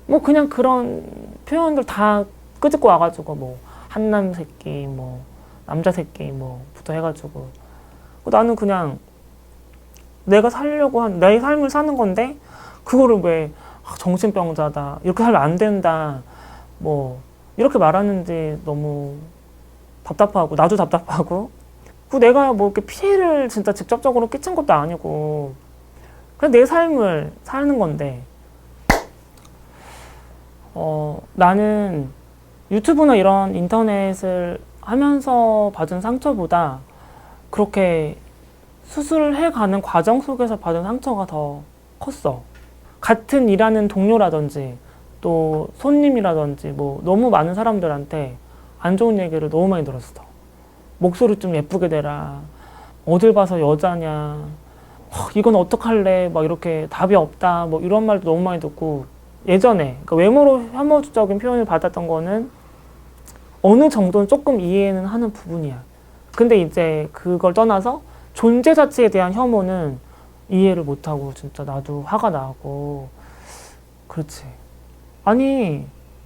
뭐 그냥 그런 표현들 다 끄집고 와가지고 뭐 한남 새끼 뭐 남자 새끼 뭐부터 해가지고 나는 그냥 내가 살려고 한 내 삶을 사는 건데 그거를 왜 정신병자다 이렇게 살면 안 된다 뭐 이렇게 말하는지 너무 답답하고 나도 답답하고 그 내가 뭐 이렇게 피해를 진짜 직접적으로 끼친 것도 아니고 그냥 내 삶을 사는 건데 나는 유튜브나 이런 인터넷을 하면서 받은 상처보다 그렇게 수술해가는 과정 속에서 받은 상처가 더 컸어. 같은 일하는 동료라든지 또 손님이라든지 뭐 너무 많은 사람들한테 안 좋은 얘기를 너무 많이 들었어. 목소리 좀 예쁘게 내라. 어딜 봐서 여자냐. 이건 어떡할래. 막 이렇게 답이 없다. 뭐 이런 말도 너무 많이 듣고 예전에 그러니까 외모로 혐오적인 표현을 받았던 거는 어느 정도는 조금 이해는 하는 부분이야. 근데 이제 그걸 떠나서 존재 자체에 대한 혐오는 이해를 못하고 진짜 나도 화가 나고 그렇지. 아니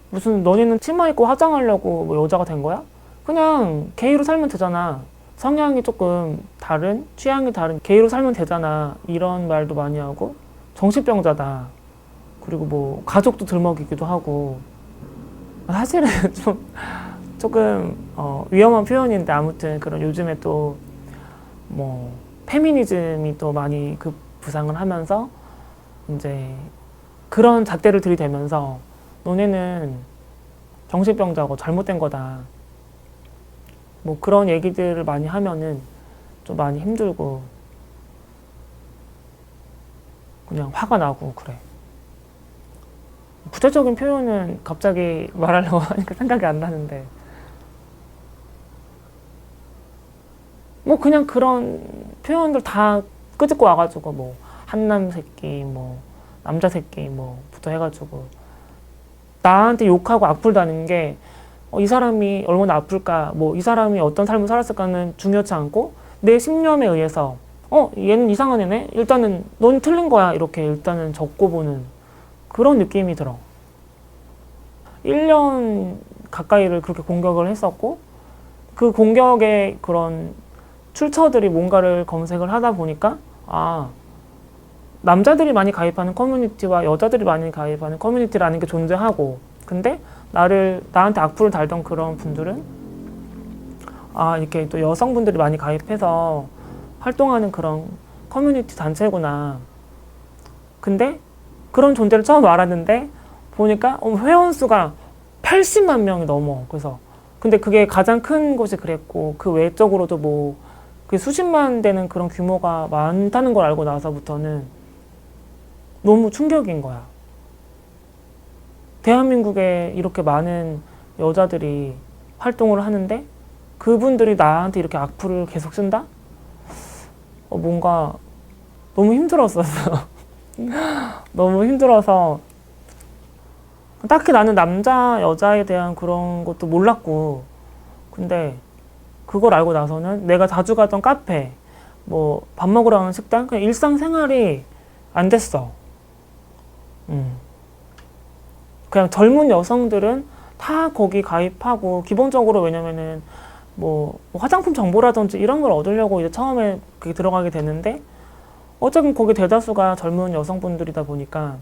무슨 너네는 치마 입고 화장하려고 뭐 여자가 된 거야? 그냥 게이로 살면 되잖아. 성향이 조금 다른, 취향이 다른 게이로 살면 되잖아. 이런 말도 많이 하고 정신병자다. 그리고 뭐 가족도 들먹이기도 하고 사실은 조금 위험한 표현인데 아무튼 그런 요즘에 또 뭐 페미니즘이 또 많이 부상을 하면서 이제 그런 잣대를 들이대면서 너네는 정신병자고 잘못된 거다. 뭐 그런 얘기들을 많이 하면은 좀 많이 힘들고 그냥 화가 나고 그래. 구체적인 표현은 갑자기 말하려고 하니까 생각이 안 나는데 뭐 그냥 그런 표현들 다 끄집고 와가지고 뭐 한남 새끼 뭐 남자 새끼 뭐부터 해가지고 나한테 욕하고 악플다는 게 이 사람이 얼마나 아플까 뭐 이 사람이 어떤 삶을 살았을까는 중요치 않고 내 신념에 의해서 얘는 이상한 애네 일단은 넌 틀린 거야 이렇게 일단은 적고 보는 그런 느낌이 들어. 1년 가까이를 그렇게 공격을 했었고 그 공격의 그런 출처들이 뭔가를 검색을 하다 보니까 남자들이 많이 가입하는 커뮤니티와 여자들이 많이 가입하는 커뮤니티라는 게 존재하고 근데 나한테 악플을 달던 그런 분들은 이렇게 또 여성분들이 많이 가입해서 활동하는 그런 커뮤니티 단체구나. 근데 그런 존재를 처음 알았는데 보니까 회원 수가 80만 명이 넘어. 그래서 근데 그게 가장 큰 곳이 그랬고 그 외적으로도 뭐 그 수십만 되는 그런 규모가 많다는 걸 알고 나서부터는 너무 충격인 거야. 대한민국에 이렇게 많은 여자들이 활동을 하는데 그분들이 나한테 이렇게 악플을 계속 쓴다? 뭔가 너무 힘들었었어. 너무 힘들어서 딱히 나는 남자, 여자에 대한 그런 것도 몰랐고 근데 그걸 알고 나서는 내가 자주 가던 카페, 뭐 밥 먹으러 가는 식당, 그냥 일상생활이 안 됐어. 그냥 젊은 여성들은 다 거기 가입하고 기본적으로 왜냐면은 뭐 화장품 정보라든지 이런 걸 얻으려고 이제 처음에 그게 들어가게 되는데 어차피 거기 대다수가 젊은 여성분들이다 보니까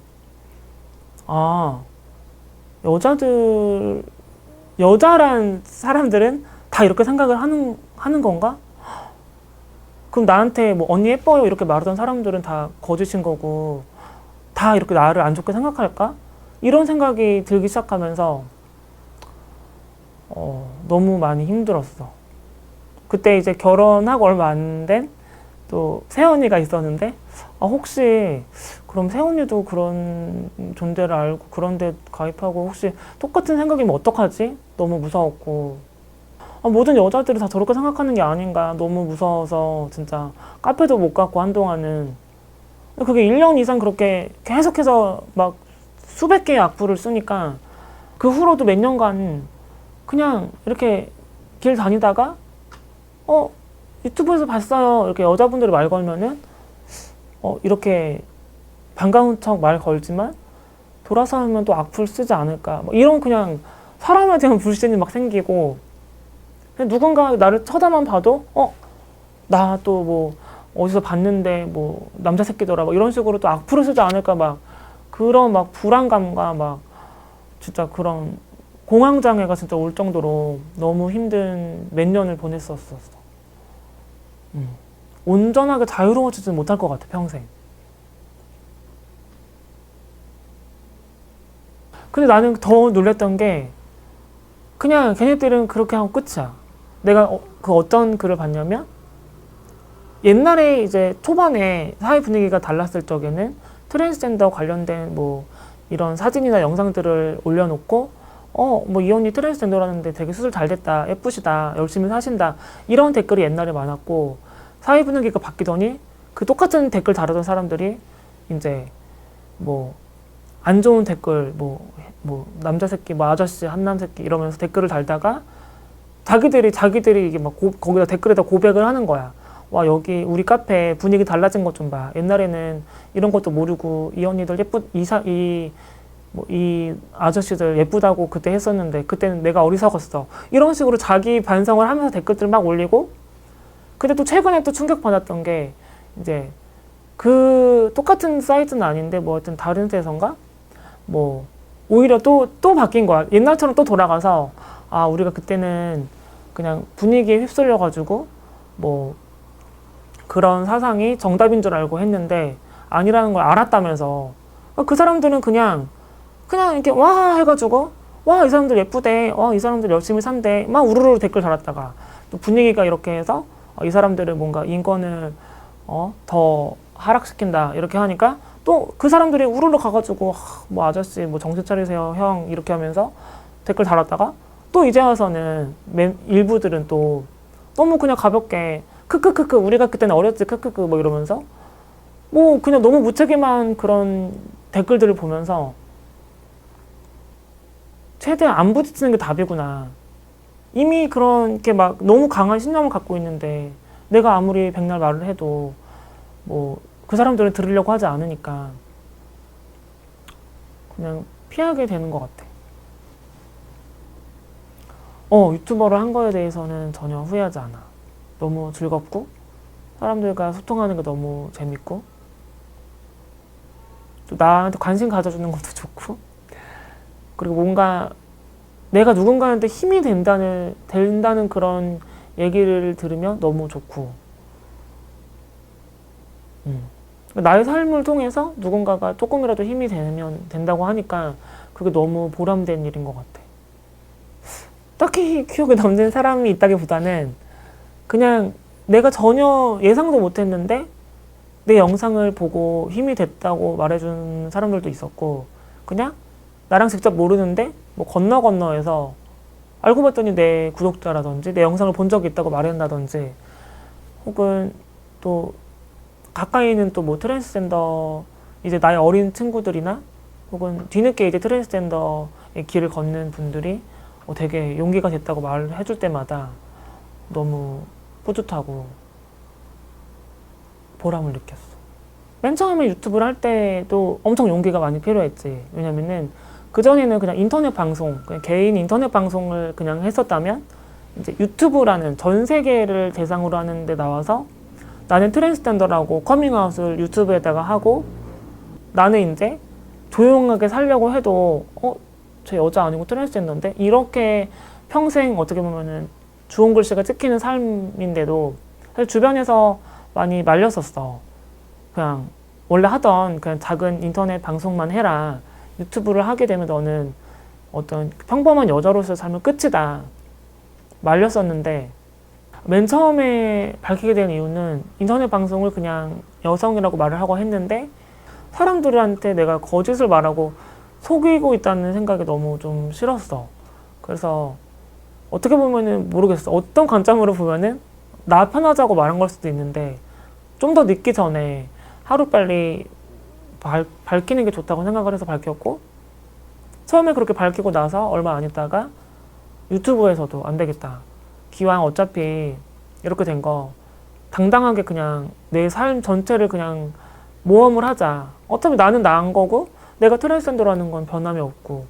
여자란 사람들은 다 이렇게 생각을 하는 건가? 그럼 나한테 뭐 언니 예뻐요 이렇게 말하던 사람들은 다 거짓인 거고 다 이렇게 나를 안 좋게 생각할까? 이런 생각이 들기 시작하면서 너무 많이 힘들었어. 그때 이제 결혼하고 얼마 안 된 또 새언니가 있었는데 혹시 그럼 새언니도 그런 존재를 알고 그런 데 가입하고 혹시 똑같은 생각이면 어떡하지? 너무 무서웠고 모든 여자들이 다 저렇게 생각하는 게 아닌가 너무 무서워서 진짜 카페도 못 갔고 한동안은 그게 1년 이상 그렇게 계속해서 막 수백 개의 악플을 쓰니까 그 후로도 몇 년간 그냥 이렇게 길 다니다가 유튜브에서 봤어요 이렇게 여자분들이 말 걸면은 이렇게 반가운 척 말 걸지만 돌아서면 또 악플 쓰지 않을까 뭐 이런 그냥 사람에 대한 불신이 막 생기고 그냥 누군가 나를 쳐다만 봐도 나 또 뭐 어디서 봤는데 뭐 남자 새끼더라 뭐 이런 식으로 또 악플을 쓰지 않을까 막 그런 막 불안감과 막 진짜 그런 공황장애가 진짜 올 정도로 너무 힘든 몇 년을 보냈었어. 온전하게 자유로워지지 못할 것 같아 평생. 근데 나는 더 놀랬던 게 그냥 걔네들은 그렇게 하고 끝이야. 내가 그 어떤 글을 봤냐면 옛날에 이제 초반에 사회 분위기가 달랐을 적에는 트랜스젠더 관련된 뭐 이런 사진이나 영상들을 올려놓고 뭐 이 언니 트랜스젠더라는데 되게 수술 잘 됐다, 예쁘시다, 열심히 사신다 이런 댓글이 옛날에 많았고 사회 분위기가 바뀌더니 그 똑같은 댓글 다루던 사람들이 이제 뭐 안 좋은 댓글 뭐 남자 새끼 뭐 아저씨 한남 새끼 이러면서 댓글을 달다가 자기들이 이게 막 거기다 댓글에다 고백을 하는 거야. 와 여기 우리 카페 분위기 달라진 것 좀 봐. 옛날에는 이런 것도 모르고 이 언니들 이 아저씨들 예쁘다고 그때 했었는데 그때는 내가 어리석었어. 이런 식으로 자기 반성을 하면서 댓글들 막 올리고 근데 또 최근에 또 충격받았던 게 이제 그 똑같은 사이트는 아닌데 뭐 하여튼 다른 데선가 뭐 오히려 또 바뀐 거야. 옛날처럼 또 돌아가서 아 우리가 그때는 그냥 분위기에 휩쓸려가지고 뭐 그런 사상이 정답인 줄 알고 했는데 아니라는 걸 알았다면서 그 사람들은 그냥 이렇게 와 해가지고 와 이 사람들 예쁘대 이 사람들 열심히 산대 막 우르르 댓글 달았다가 또 분위기가 이렇게 해서 이 사람들은 뭔가 인권을 더 하락시킨다 이렇게 하니까 또 그 사람들이 우르르 가가지고 뭐 아저씨 뭐 정신 차리세요 형 이렇게 하면서 댓글 달았다가 또 이제 와서는 일부들은 또 너무 그냥 가볍게 크크크크 우리가 그때는 어렸지 크크크 뭐 이러면서 뭐 그냥 너무 무책임한 그런 댓글들을 보면서 최대한 안 부딪히는 게 답이구나. 이미 그렇게 막 너무 강한 신념을 갖고 있는데 내가 아무리 백날 말을 해도 뭐 그 사람들은 들으려고 하지 않으니까 그냥 피하게 되는 것 같아. 유튜버를 한 거에 대해서는 전혀 후회하지 않아. 너무 즐겁고 사람들과 소통하는 게 너무 재밌고 또 나한테 관심 가져주는 것도 좋고 그리고 뭔가 내가 누군가한테 힘이 된다는 그런 얘기를 들으면 너무 좋고 나의 삶을 통해서 누군가가 조금이라도 힘이 된다고 하니까 그게 너무 보람된 일인 것 같아. 딱히 기억에 남는 사람이 있다기보다는 그냥 내가 전혀 예상도 못했는데 내 영상을 보고 힘이 됐다고 말해준 사람들도 있었고 그냥 나랑 직접 모르는데 뭐 건너에서 알고 봤더니 내 구독자라든지 내 영상을 본 적이 있다고 말한다든지 혹은 또 가까이 있는 또 뭐 트랜스젠더 이제 나의 어린 친구들이나 혹은 뒤늦게 이제 트랜스젠더의 길을 걷는 분들이 되게 용기가 됐다고 말을 해줄 때마다 너무 뿌듯하고 보람을 느꼈어. 맨 처음에 유튜브를 할 때도 엄청 용기가 많이 필요했지. 왜냐면은 그전에는 그냥 인터넷 방송, 그냥 개인 인터넷 방송을 그냥 했었다면 이제 유튜브라는 전 세계를 대상으로 하는 데 나와서 나는 트랜스젠더라고 커밍아웃을 유튜브에다가 하고 나는 이제 조용하게 살려고 해도 저 여자 아니고 트랜스젠더인데 이렇게 평생 어떻게 보면은 주홍 글씨가 찍히는 삶인데도 사실 주변에서 많이 말렸었어. 그냥 원래 하던 그냥 작은 인터넷 방송만 해라. 유튜브를 하게 되면 너는 어떤 평범한 여자로서의 삶은 끝이다. 말렸었는데 맨 처음에 밝히게 된 이유는 인터넷 방송을 그냥 여성이라고 말을 하고 했는데 사람들한테 내가 거짓을 말하고 속이고 있다는 생각이 너무 좀 싫었어. 그래서 어떻게 보면은 모르겠어. 어떤 관점으로 보면은 나 편하자고 말한 걸 수도 있는데 좀 더 늦기 전에 하루빨리 밝히는 게 좋다고 생각을 해서 밝혔고 처음에 그렇게 밝히고 나서 얼마 안 있다가 유튜브에서도 안 되겠다. 기왕 어차피 이렇게 된 거 당당하게 그냥 내 삶 전체를 그냥 모험을 하자. 어차피 나는 나은 거고 내가 트랜스젠더라는 건 변함이 없고,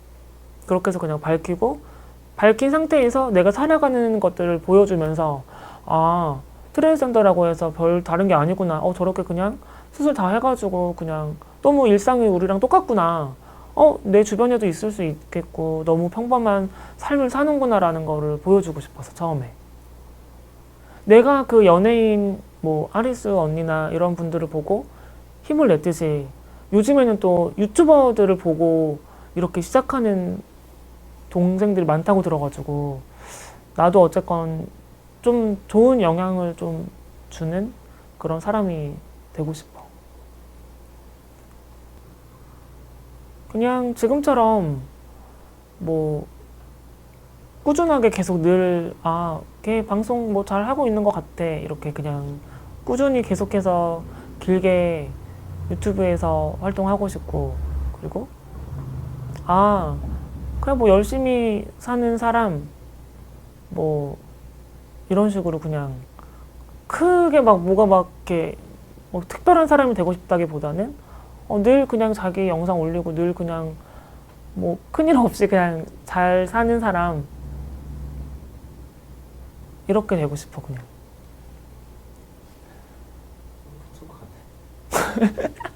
그렇게 해서 그냥 밝힌 상태에서 내가 살아가는 것들을 보여주면서, 아, 트랜스젠더라고 해서 별 다른 게 아니구나. 저렇게 그냥 수술 다 해가지고 그냥 너무 일상이 우리랑 똑같구나. 내 주변에도 있을 수 있겠고, 너무 평범한 삶을 사는구나라는 거를 보여주고 싶어서, 처음에. 내가 그 연예인, 뭐, 아리스 언니나 이런 분들을 보고 힘을 냈듯이, 요즘에는 또 유튜버들을 보고 이렇게 시작하는 동생들이 많다고 들어가지고, 나도 어쨌건 좀 좋은 영향을 좀 주는 그런 사람이 되고 싶어. 그냥 지금처럼 뭐 꾸준하게 계속 늘, 걔 방송 뭐 잘 하고 있는 것 같아, 이렇게 그냥 꾸준히 계속해서 길게 유튜브에서 활동하고 싶고, 그리고 그냥 뭐 열심히 사는 사람, 뭐 이런 식으로 그냥 크게 막 뭐가 막 이렇게 뭐 특별한 사람이 되고 싶다기보다는 늘 그냥 자기 영상 올리고 늘 그냥 뭐 큰일 없이 그냥 잘 사는 사람, 이렇게 되고 싶어, 그냥. 좋을 것 같아.